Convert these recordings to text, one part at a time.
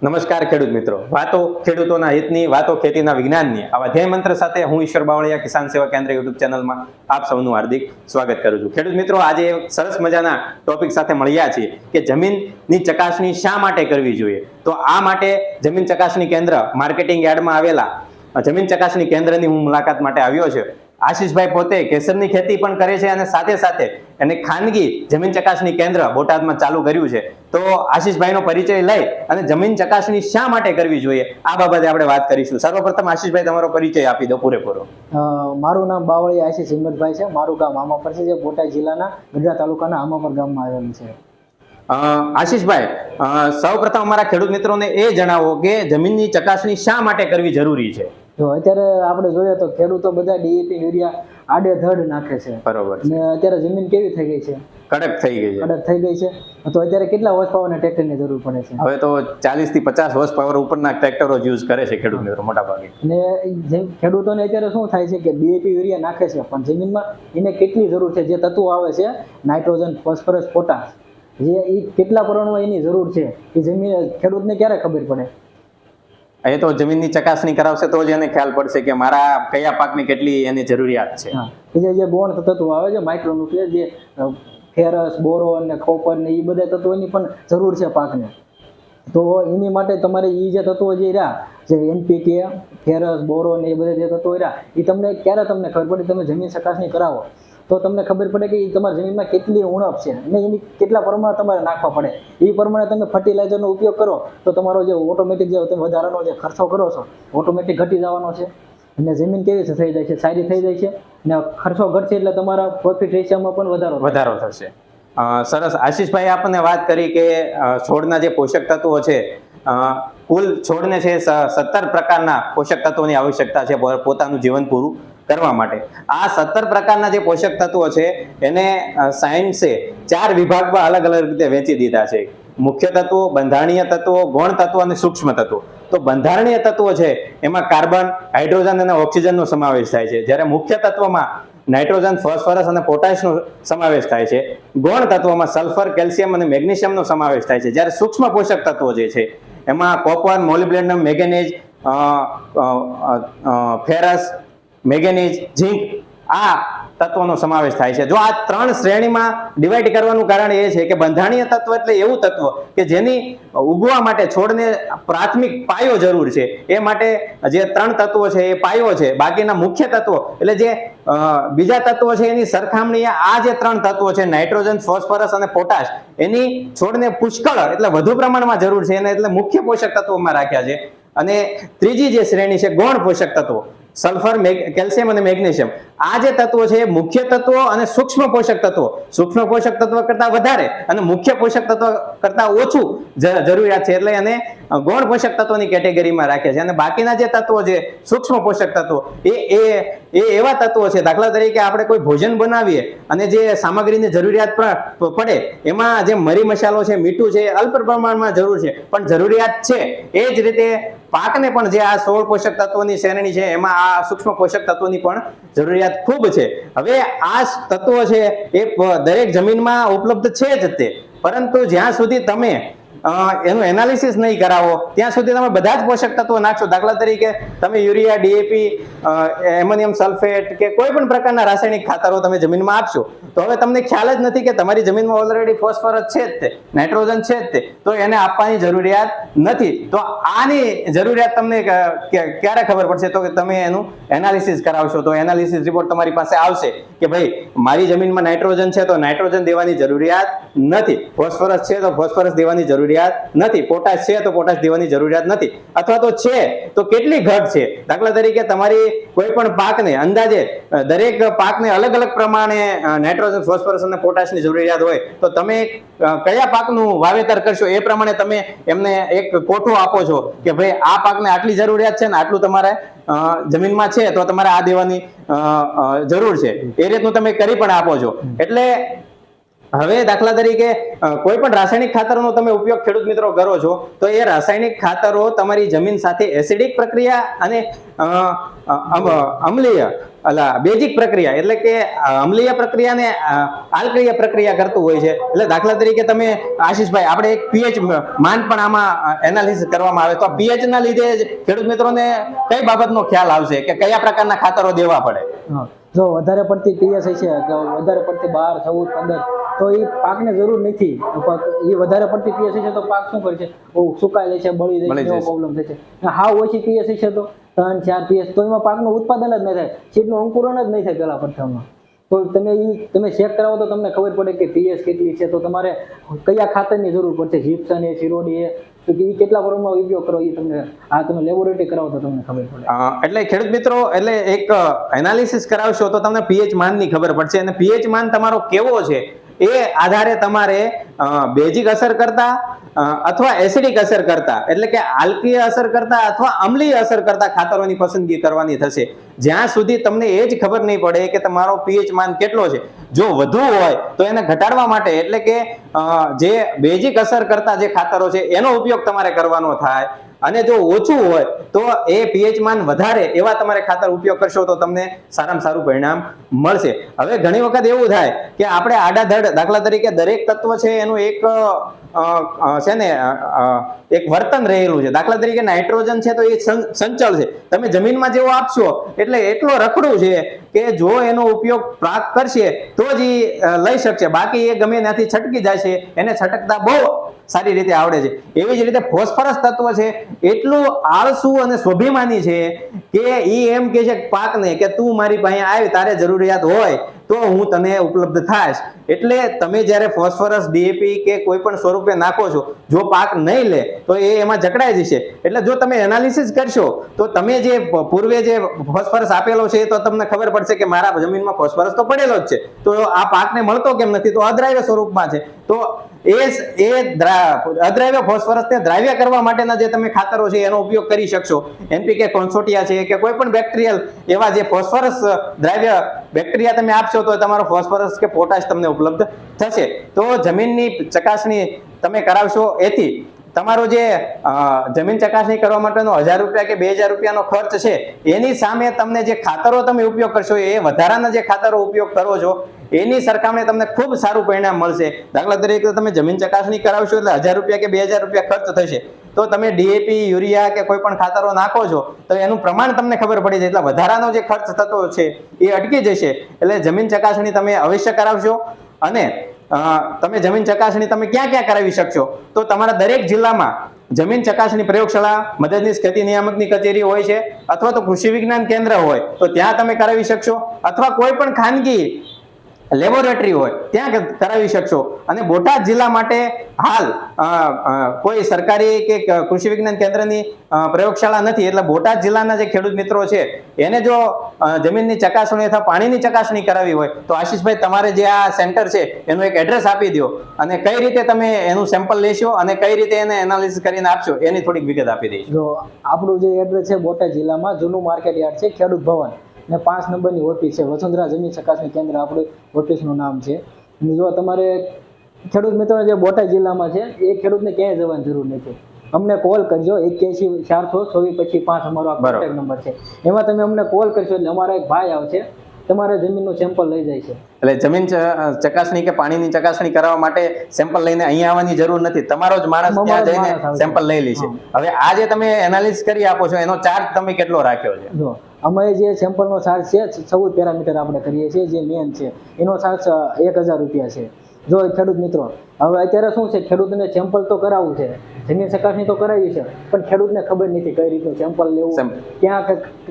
નમસ્કાર ખેડૂત મિત્રો, વાતો ખેડૂતોના હિતની, વાતો ખેતીના વિજ્ઞાનની આવા ધ્યેય મંત્ર સાથે હું ઈશ્વર બાવળિયા કિસાન સેવા કેન્દ્ર યુટ્યુબ ચેનલમાં આપ સૌનું હાર્દિક સ્વાગત કરું છું। ખેડૂત મિત્રો, આજે એક સરસ મજાના ટોપિક સાથે મળ્યા છીએ કે જમીનની ચકાસણી શા માટે કરવી જોઈએ। તો આ માટે જમીન ચકાસણી કેન્દ્ર માર્કેટિંગ યાર્ડમાં આવેલા જમીન ચકાસણી કેન્દ્રની હું મુલાકાત માટે આવ્યો છું। આશીષભાઈ પોતે કેસરની ખેતી પણ કરે છે અને સાથે સાથે એને ખાનગી જમીન ચકાસણી કેન્દ્ર બોટાદમાં ચાલુ કર્યું છે। તો આશીષભાઈનો પરિચય લઈ અને જમીન ચકાસણી શા માટે કરવી જોઈએ આ બાબતે આપણે વાત કરીશું। સર્વપ્રથમ આશીષભાઈ, તમારો પરિચય આપી દો પૂરેપૂરો। મારું નામ બાવળિયા આશીષ હિંમતભાઈ છે। મારું ગામ આમાપર છે, જે બોટાદ જિલ્લાના ગઢડા તાલુકાના આમાપર ગામમાં આવેલું છે। આશીષભાઈ, સૌપ્રથમ અમારા ખેડૂત મિત્રોને એ જણાવો કે જમીનની ચકાસણી શા માટે કરવી જરૂરી છે। તો અત્યારે આપણે જોઈએ તો ખેડૂતો બધા ડીએપી યુરિયા આડેધડ નાખે છે, બરોબર। અને અત્યારે જમીન કેવી થઈ ગઈ છે? કડક થઈ ગઈ છે। કડક થઈ ગઈ છે। તો અત્યારે કેટલા હોર્સ પાવરના ટ્રેક્ટરની જરૂર પડે છે? હવે તો 40 થી 50 હોર્સ પાવર ઉપરના ટ્રેક્ટરો યુઝ કરે છે ખેડૂત મિત્રો મોટા ભાગે। અને ખેડૂતોને અત્યારે શું થાય છે કે ડીએપી યુરિયા નાખે છે, પણ જમીનમાં એને કેટલી જરૂર છે, જે તત્વો આવે છે નાઇટ્રોજન, ફોસ્ફરસ, પોટાશ, જે એ કેટલા પ્રમાણમાં એની જરૂર છે એ જમીન ખેડૂતને ક્યારે ખબર પડે? એ તો જમીનની ચકાસણી કરાવશે તો જ એને ખ્યાલ પડશે કે મારા કયા પાકની કેટલી એની જરૂરિયાત છે। હા, જે ગૌણ તત્વો આવે છે, માઇક્રોન્યુટ્રિયન્ટ, જે ફેરસ, બોરોન ને કોપર ને એ બધા તત્વોની પણ જરૂર છે પાકને। તો એની માટે તમારે એ જે તત્વો જે રહ્યા, જે એનપીકે, ફેરસ, બોરોન એ બધા જે તત્વો રહ્યા, એ તમને ક્યારે તમને ખબર પડે? તમે જમીન ચકાસણી કરાવો તો તમને ખબર પડે કે તમારી જમીનમાં કેટલી ઉણપ છે અને એની કેટલા પ્રમાણ તમારે નાખવા પડે। એ પ્રમાણે તમે ફર્ટિલાઇઝરનો ઉપયોગ કરો તો તમારો જે ઓટોમેટિક જે તમે વધારાનો જે ખર્ચો કરો છો ઓટોમેટિક ઘટી જવાનો છે, અને જમીન કેવી છે થઈ જાય છે, સારી થઈ જાય છે, અને ખર્ચો ઘટશે એટલે તમારા પ્રોફિટ રેશિયોમાં પણ વધારો થશે। સરસ આશીષભાઈ, આપણને વાત કરી કે છોડના જે પોષક તત્વો છે, કુલ છોડને છે 17 પ્રકારના પોષક તત્વોની આવશ્યકતા છે પોતાનું જીવન પૂરું કરવા માટે। આ 17 પ્રકારના જે પોષક તત્વો છે એને સાયન્સે 4 વિભાગમાં અલગ અલગ રીતે વેચી દીધા છે: મુખ્ય તત્વો, બંધારણીય તત્વો, ગૌણ તત્વો અને સૂક્ષ્મ તત્વો। તો બંધારણીય તત્વો છે એમાં કાર્બન, હાઇડ્રોજન અને ઓક્સિજનનો સમાવેશ થાય છે, જ્યારે મુખ્ય તત્વોમાં નાઇટ્રોજન, ફોસ્ફરસ અને પોટાશનો સમાવેશ થાય છે। ગૌણ તત્વોમાં સલ્ફર, કેલ્શિયમ અને મેગ્નેશિયમનો સમાવેશ થાય છે, જ્યારે સૂક્ષ્મ પોષક તત્વો જે છે એમાં copper, molybdenum, manganese, ferrous, manganese, zinc આ તત્વોનો સમાવેશ થાય છે। જો આ 3 શ્રેણીમાં ડિવાઈડ કરવાનું કારણ એ છે કે બંધારણીય તત્વ એટલે એવું તત્વ કે જેની ઉગવા માટે છોડને પ્રાથમિક પાયો જરૂર છે, એ માટે જે 3 તત્વો છે એ પાયો છે। બાકીના મુખ્ય તત્વો એટલે જે બીજા તત્વો છે એની સરખામણીએ આ જે 3 તત્વો છે નાઇટ્રોજન, ફોસ્ફરસ અને પોટાશ, એની છોડને પુષ્કળ એટલે વધુ પ્રમાણમાં જરૂર છે, એને એટલે મુખ્ય પોષક તત્વોમાં રાખ્યા છે। અને ત્રીજી જે શ્રેણી છે ગૌણ પોષક તત્વો, સલ્ફર, કેલ્શિયમ અને મેગ્નેશિયમ, આ જે તત્વો છે મુખ્ય તત્વો અને સૂક્ષ્મ પોષક તત્વો, સૂક્ષ્મ પોષક તત્વ કરતા વધારે અને મુખ્ય પોષક તત્વ કરતા ઓછું જરૂરિયાત છે, એટલે એને ગૌણ પોષક તત્વોની કેટેગરીમાં રાખે છે। અને બાકીના જે તત્વો છે સૂક્ષ્મ પોષક તત્વો એ એવા તત્વો છે, દાખલા તરીકે આપણે કોઈ ભોજન બનાવીએ અને જે સામગ્રીની જરૂરિયાત પડે એમાં જે મરી મસાલો છે, મીઠું છે, અલ્પ પ્રમાણમાં જરૂર છે પણ જરૂરિયાત છે, એ જ રીતે પાકને પણ જે આ 16 પોષક તત્વોની શ્રેણી છે એમાં આ સૂક્ષ્મ પોષક તત્વોની પણ જરૂરિયાત ખૂબ છે। હવે આ તત્વો છે એ દરેક જમીનમાં ઉપલબ્ધ છે જ તે, પરંતુ જ્યાં સુધી તમે એનું એનાલિસિસ નહીં કરાવો ત્યાં સુધી તમે બધા જ પોષક તત્વો નાખશો, દાખલા તરીકે તમે યુરિયા, ડીએપી, એમોનિયમ સલ્ફેટ કે કોઈ પણ પ્રકારના રાસાયણિક ખાતરો તમે જમીનમાં આપશો તો હવે તમને ખ્યાલ જ નથી કે તમારી જમીનમાં ઓલરેડી ફોસ્ફરસ છે જ તે, નાઇટ્રોજન છે જ તે, તો એને આપવાની જરૂરિયાત નથી। તો આની જરૂરિયાત તમને ક્યારે ખબર પડશે? તો કે તમે એનું એનાલિસિસ કરાવશો, તો એનાલિસિસ રિપોર્ટ તમારી પાસે આવશે કે ભાઈ મારી જમીનમાં નાઇટ્રોજન છે તો નાઇટ્રોજન દેવાની જરૂરિયાત નથી, ફોસ્ફરસ છે તો ફોસ્ફરસ દેવાની જરૂરિયાત નથી, પોટાશ છે તો પોટાશ દેવાની જરૂરિયાત નથી, અથવા તો છે તો કેટલી ઘટ છે। દાખલા તરીકે તમારી કોઈ પણ પાકને અંદાજે દરેક પાકને અલગ અલગ પ્રમાણે નાઇટ્રોજન, ફોસ્ફરસ અને પોટાશની જરૂરિયાત હોય તો તમે કયા પાકનું વાવેતર કરશો એ પ્રમાણે તમે એમને એક કોઠો આપો છો કે ભાઈ આ પાકને આટલી જરૂરિયાત છે ને આટલું તમારે જમીનમાં છે તો તમારે આ દેવાની જરૂર છે, એ રીતનું તમે કરી પણ આપો છો। એટલે હવે દાખલા તરીકે કોઈ પણ રાસાયણિક ખાતરોનો તમે ઉપયોગ ખેડૂત મિત્રો કરો છો તો એ રાસાયણિક ખાતરો તમારી જમીન સાથે એસિડિક પ્રક્રિયા અને અમ્લીય બેઝિક પ્રક્રિયા એટલે કે અમ્લીય પ્રક્રિયાને આલ્કલીય પ્રક્રિયા કરતું હોય છે. એટલે દાખલા તરીકે તમે આશીષભાઈ આપણે એક પીએચ માન પણ આમાં એનાલિસિસ કરવામાં આવે તો પીએચ ના લીધે જ ખેડૂત મિત્રોને કઈ બાબતનો ખ્યાલ આવશે કે કયા પ્રકારના ખાતરો દેવા પડે? હા, જો વધારે પડતી પીએસ છે કે વધારે પડતી 12, 14, 15 તો એ પાકને જરૂર નથી. એ વધારે પડતી પીએસ છે તો પાક શું કરશે? સુકાઈ જશે, બળી જશે, એવો પ્રોબ્લેમ થશે. હાવ ઓછી પીએસ છે તો 3, 4 પીએસ તો એમાં પાકનું ઉત્પાદન જ નહીં થાય, સીડનું અંકુરણ જ નહીં થાય પેલા પ્રથમમાં. તો તમે ચેક કરાવો તો તમને ખબર પડે કે પીએસ કેટલી છે, તો તમારે કયા ખાતરની જરૂર પડશે, જીપ્સમ એ, સિરોડી એ, તો એ કેટલા પ્રમાણમાં ઉપયોગ કરો એ તમને તમે લેબોરેટરી કરાવો તો તમને ખબર પડે. એટલે ખેડૂત મિત્રો એટલે એક એનાલિસિસ કરાવશો તો તમને પીએચ માનની ખબર પડશે અને પીએચ માન તમારો કેવો છે એ આધારે તમારે બેઝિક અસર કરતા અથવા એસિડિક અસર કરતા એટલે કે આલ્કીય અસર કરતા અથવા અમ્લીય અસર કરતા ખાતરોની પસંદગી કરવાની થશે. જ્યાં સુધી તમને એ જ ખબર નહીં પડે કે તમારો પીએચ માન કેટલો છે. જો વધુ હોય તો એને ઘટાડવા માટે એટલે કે જે બેઝિક અસર કરતા જે ખાતરો છે એનો ઉપયોગ તમારે કરવાનો થાય અને જો ઓછું હોય તો એ પીએચ માન વધારે એવા તમારે ખાતર ઉપયોગ કરશો તો તમને સારામાં સારું પરિણામ મળશે. હવે ઘણી વખત એવું થાય કે આપણે આડાધડ દાખલા તરીકે દરેક તત્વ છે એનું એક છે ને એક વર્તન રહેલું છે. દાખલા તરીકે નાઇટ્રોજન છે તો એ સંચળ છે, તમે જમીનમાં જેવો આપશો એટલે એટલો રખડું છે કે જો એનો ઉપયોગ પાક કરશે તો જ એ લઈ શકશે, બાકી એ ગમે ત્યાંથી છટકી જાય છે, એને છટકતા બહુ સારી રીતે આવડે છે. એવી જ રીતે ફોસ્ફરસ તત્વ છે એટલું આળસુ અને સ્વાભિમાની છે કે એ એમ કે છે પાકને કે તું મારી પાસે આવી, તારે જરૂરિયાત હોય તો હું તને ઉપલબ્ધ થાશ. એટલે તમે જ્યારે ફોસ્ફરસ, ડીએપી કે કોઈ પણ સ્વરૂપે નાખો છો, જો પાક નહીં લે તો એ એમાં જકડાઈ જશે. એટલે જો તમે એનાલિસિસ કરશો તો તમે જે પૂર્વે જે ફોસ્ફરસ આપેલો છે તો તમને ખબર પડશે કે મારા જમીનમાં ફોસ્ફરસ તો પડેલો જ છે, તો આ પાકને મળતો કેમ નથી? તો અદ્રાવ્ય સ્વરૂપમાં છે. તો અદ્રાવ્ય ફોસ્ફરસને દ્રાવ્ય કરવા માટેના જે તમે ખાતરો છે એનો ઉપયોગ કરી શકશો. એનપીકે કોન્સોટિયા છે કે કોઈ પણ બેક્ટેરિયલ એવા જે ફોસ્ફરસ દ્રાવ્ય બેક્ટેરિયા તમે આપશો તો તમારો ફોસ્ફરસ કે પોટાશ તમને ઉપલબ્ધ થશે. તો જમીનની ચકાસણી તમે કરાવશો એથી તમારો જે જમીન ચકાસણી કરવા માટેનો 1000 રૂપિયા કે 2000 રૂપિયાનો ખર્ચ છે એની સામે તમને જે ખાતરો તમે ઉપયોગ કરશો એ વધારાના જે ખાતરો ઉપયોગ કરો છો એની સરખામણી તમને ખૂબ સારું પરિણામ મળશે. દાખલા તરીકે તમે જમીન ચકાસણી કરાવશો એટલે 1000 રૂપિયા કે 2000 રૂપિયા ખર્ચ થશે, તો તમે ડીએપી, યુરિયા કે કોઈ પણ ખાતરો નાખો છો તો એનું પ્રમાણ તમને ખબર પડી જાય, એટલે વધારાનો જે ખર્ચ થતો છે એ અટકી જશે. એટલે જમીન ચકાસણી તમે અવશ્ય કરાવશો. અને તમે જમીન ચકાસણી તમે ક્યાં ક્યાં કરાવી શકશો? તો તમારા દરેક જિલ્લામાં જમીન ચકાસણી પ્રયોગશાળા, મદદનીશ ખેતી નિયામકની કચેરી હોય છે, અથવા તો કૃષિ વિજ્ઞાન કેન્દ્ર હોય તો ત્યાં તમે કરાવી શકશો, અથવા કોઈ પણ ખાનગી લેબોરેટરી હોય ત્યાં કરાવી શકશો. અને બોટાદ જિલ્લા માટે હાલ કોઈ સરકારી કે કૃષિ વિજ્ઞાન કેન્દ્રની પ્રયોગશાળા નથી, એટલે બોટાદ જિલ્લાના જે ખેડૂત મિત્રો છે એને જો જમીનની ચકાસણી અથવા પાણીની ચકાસણી કરાવી હોય તો આશીષભાઈ તમારે જે આ સેન્ટર છે એનું એક એડ્રેસ આપી દો અને કઈ રીતે તમે એનું સેમ્પલ લેશો અને કઈ રીતે એને એનાલિસિસ કરીને આપશો એની થોડીક વિગત આપી દઈશું. જો આપણું જે એડ્રેસ છે બોટાદ જિલ્લામાં જૂનું માર્કેટ યાર્ડ છે, ખેડૂત ભવન ને 5 નંબરની ઓફિસ છે, વસુંધરા જમીન ચકાસણી કેન્દ્ર આપણું ઓફિસનું નામ છે. અને જો તમારે ખેડૂત મિત્રો જે બોટાદ જિલ્લામાં છે એ ખેડૂતને ક્યાંય જવાની જરૂર નથી, અમને કોલ કરજો 81 424 પછી 5 અમારો કોન્ટેક્ટ નંબર છે, એમાં તમે અમને કોલ કરશો એટલે અમારા એક ભાઈ આવશે, તમારે જમીનનું સેમ્પલ લઈ જાય છે. એટલે જમીન ચકાસણી કે પાણીની ચકાસણી કરવા માટે સેમ્પલ લઈને અહીંયા આવવાની જરૂર નથી, તમારો જ માણસ ત્યાં જઈને સેમ્પલ લઈ લે છે. હવે આ જે તમે એનાલિસિસ કરી આપો છો એનો ચાર્જ તમે કેટલો રાખ્યો છે? જો અમે જે સેમ્પલનો ચાર્જ છે 14 પેરામીટર આપણે કરીએ છીએ, જે મેન છે એનો ચાર્જ 1000 રૂપિયા છે. જો ખેડૂત મિત્રો હવે અત્યારે શું છે, ખેડૂતને સેમ્પલ તો કરાવવું છે, જમીન ચકાસણી તો કરાવી છે, પણ ખેડૂતને ખબર નથી કઈ રીતનું સેમ્પલ લેવું, ક્યાં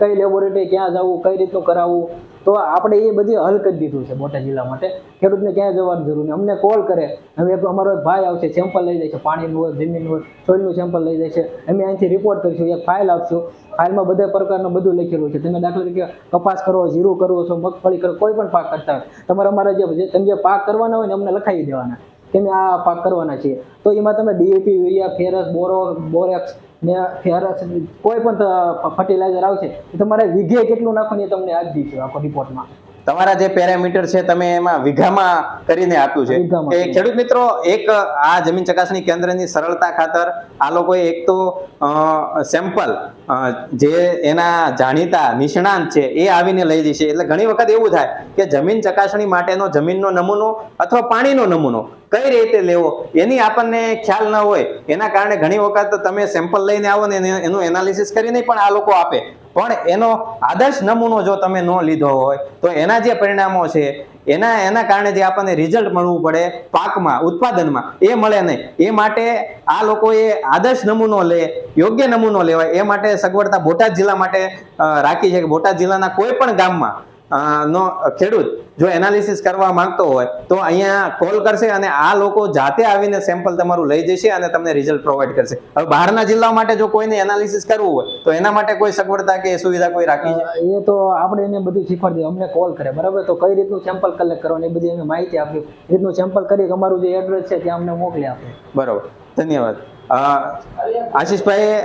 કઈ લેબોરેટરી ક્યાં જવું, કઈ રીતનું કરાવવું. તો આપણે એ બધી હલ કરી દીધું છે બોટાદ જિલ્લા માટે, ખેડૂતને ક્યાંય જવાની જરૂર નહીં. અમને કોલ કરે, હવે અમારો એક ભાઈ આવશે, સેમ્પલ લઈ જાય છે, પાણીનું હોય, જમીનનું હોય, સોઇલનું સેમ્પલ લઈ જાય છે, અમે અહીંથી રિપોર્ટ કરીશું, એક ફાઇલ આપશું, ફાઇલમાં બધા પ્રકારનું બધું લખેલું છે. તમે દાખલા તરીકે કપાસ કરો, જીરું કરવો છો, મગફળી કરો, કોઈ પણ પાક કરતા હોય તમારે અમારા તમે જે પાક કરવાના હોય ને અમને લખાવી દેવાના કે અમે આ પાક કરવાના છીએ, તો એમાં તમે ડીએપી, યુરિયા, ફેરસ, બોરેક્સ ને ફેરસ કોઈ પણ ફર્ટિલાઇઝર આવશે એ તમારે વીઘે કેટલું નાખવાનું એ તમને આપી દઈશું આખો રિપોર્ટમાં. તમારા જે પેરામીટર છે તમે એમાં વીઘામાં કરીને આપ્યું છે વીઘામાં કે ખેડૂત મિત્રો એક આ જમીન ચકાસણી કેન્દ્રની સરળતા ખાતર આ લોકોએ એક તો સેમ્પલ જે એના જાણીતા નિષ્ણાંત છે એ આવીને લઈ જશે. એટલે ઘણી વખત એવું થાય કે જમીન ચકાસણી માટેનો જમીનનો નમૂનો અથવા પાણીનો નમૂનો કઈ રીતે લેવો એની આપણને ખ્યાલ ન હોય, એના કારણે ઘણી વખત તમે સેમ્પલ લઈને આવો ને એનું એનાલિસિસ કરીને પણ આ લોકો આપે, પણ એનો આદર્શ નમૂનો જો તમે ન લીધો હોય તો એના જે પરિણામો છે એના કારણે જે આપણને રિઝલ્ટ મળવું પડે પાકમાં, ઉત્પાદનમાં, એ મળે નહીં. એ માટે આ લોકોએ આદર્શ નમૂનો લે, યોગ્ય નમૂનો લેવાય એ માટે સગવડતા બોટાદ જિલ્લા માટે રાખી છે કે બોટાદ જિલ્લાના કોઈ પણ ગામમાં નો ખેડૂત જો એનાલિસિસ કરવા માંગતો હોય તો અહીંયા કોલ કરશે અને આ લોકો જાતે આવીને સેમ્પલ તમારું લઈ જશે અને તમને રિઝલ્ટ પ્રોવાઈડ કરશે. હવે બહારના જિલ્લાઓ માટે જો કોઈને એનાલિસિસ કરવું હોય તો એના માટે કોઈ સગવડતા કે સુવિધા કોઈ રાખી છે? એ તો આપણે એને બધું શીખવાડી દઈએ, અમને કોલ કરે બરાબર, તો કઈ રીતનું સેમ્પલ કલેક્ટ કરવાની એ બધી અમે માહિતી આપી, એ રીતનું સેમ્પલ કરી અમારું જે એડ્રેસ છે ત્યાં અમને મોકલી આપે. બરોબર, ધન્યવાદ. આશીષભાઈએ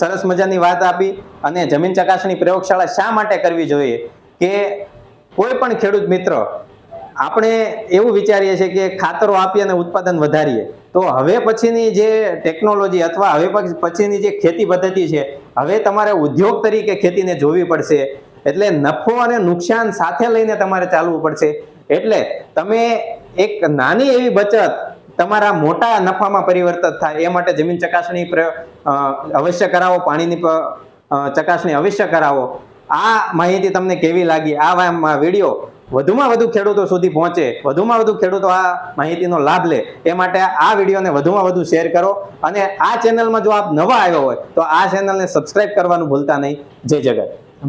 સરસ મજાની વાત આપી અને જમીન ચકાસણી પ્રયોગશાળા શા માટે કરવી જોઈએ કે કોઈ પણ ખેડૂત મિત્ર આપણે એવું વિચારીએ છીએ કે ખાતરો આપીએ અને ઉત્પાદન વધારીએ, તો હવે પછીની જે ટેકનોલોજી અથવા હવે પછીની જે ખેતી પદ્ધતિ છે હવે તમારે ઉદ્યોગ તરીકે ખેતીને જોવી પડશે. એટલે નફો અને નુકસાન સાથે લઈને તમારે ચાલવું પડશે. એટલે તમે એક નાની એવી બચત તમારા મોટા નફામાં પરિવર્તિત થાય એ માટે જમીન ચકાસણી અવશ્ય કરાવો, પાણીની ચકાસણી અવશ્ય કરાવો. આ માહિતી તમને કેવી લાગી, આ વિડીયો વધુમાં વધુ ખેડૂતો સુધી પહોંચે, વધુમાં વધુ ખેડૂતો આ માહિતીનો લાભ લે એ માટે આ વિડીયોને વધુમાં વધુ શેર કરો અને આ ચેનલમાં જો આપ નવા આવ્યો હોય તો આ ચેનલને સબસ્ક્રાઇબ કરવાનું ભૂલતા નહીં. જય જગત.